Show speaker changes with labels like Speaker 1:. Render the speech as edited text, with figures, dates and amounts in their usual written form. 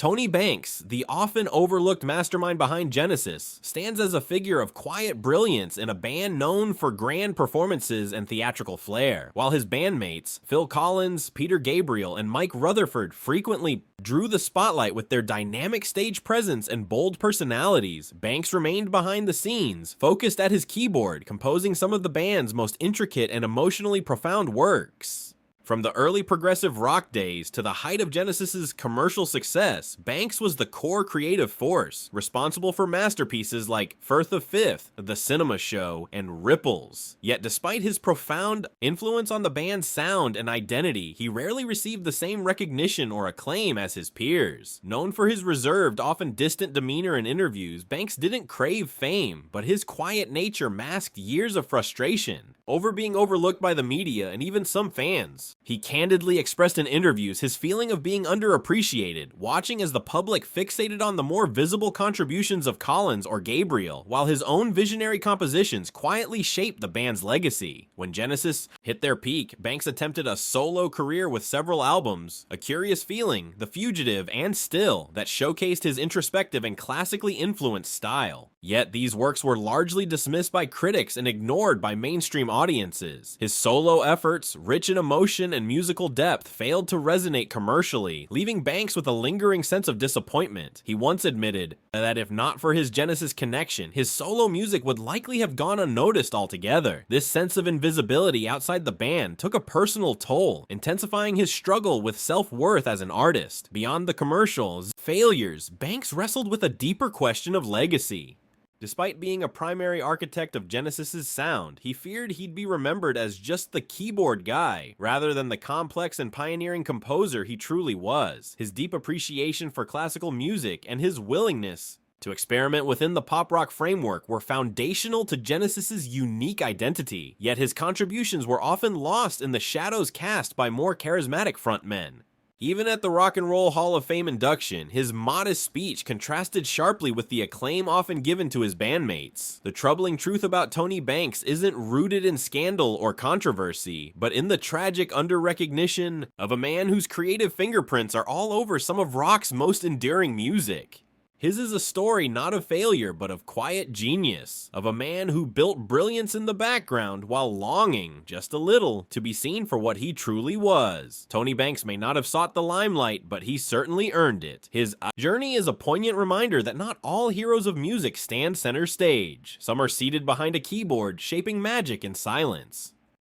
Speaker 1: Tony Banks, the often overlooked mastermind behind Genesis, stands as a figure of quiet brilliance in a band known for grand performances and theatrical flair. While his bandmates, Phil Collins, Peter Gabriel, and Mike Rutherford, frequently drew the spotlight with their dynamic stage presence and bold personalities, Banks remained behind the scenes, focused at his keyboard, composing some of the band's most intricate and emotionally profound works. From the early progressive rock days to the height of Genesis's commercial success, Banks was the core creative force, responsible for masterpieces like Firth the Fifth, The Cinema Show, and Ripples. Yet despite his profound influence on the band's sound and identity, he rarely received the same recognition or acclaim as his peers. Known for his reserved, often distant demeanor in interviews, Banks didn't crave fame, but his quiet nature masked years of frustration over being overlooked by the media and even some fans. He candidly expressed in interviews his feeling of being underappreciated, watching as the public fixated on the more visible contributions of Collins or Gabriel, while his own visionary compositions quietly shaped the band's legacy. When Genesis hit their peak, Banks attempted a solo career with several albums, A Curious Feeling, The Fugitive, and Still, that showcased his introspective and classically influenced style. Yet these works were largely dismissed by critics and ignored by mainstream audiences. His solo efforts, rich in emotion and musical depth, failed to resonate commercially, leaving Banks with a lingering sense of disappointment. He once admitted that if not for his Genesis connection, his solo music would likely have gone unnoticed altogether. This sense of invisibility outside the band took a personal toll, intensifying his struggle with self-worth as an artist. Beyond the commercials, failures, Banks wrestled with a deeper question of legacy. Despite being a primary architect of Genesis's sound, he feared he'd be remembered as just the keyboard guy, rather than the complex and pioneering composer he truly was. His deep appreciation for classical music and his willingness to experiment within the pop rock framework were foundational to Genesis's unique identity, yet his contributions were often lost in the shadows cast by more charismatic frontmen. Even at the Rock and Roll Hall of Fame induction, his modest speech contrasted sharply with the acclaim often given to his bandmates. The troubling truth about Tony Banks isn't rooted in scandal or controversy, but in the tragic under-recognition of a man whose creative fingerprints are all over some of rock's most enduring music. His is a story not of failure, but of quiet genius, of a man who built brilliance in the background while longing, just a little, to be seen for what he truly was. Tony Banks may not have sought the limelight, but he certainly earned it. His journey is a poignant reminder that not all heroes of music stand center stage. Some are seated behind a keyboard, shaping magic in silence.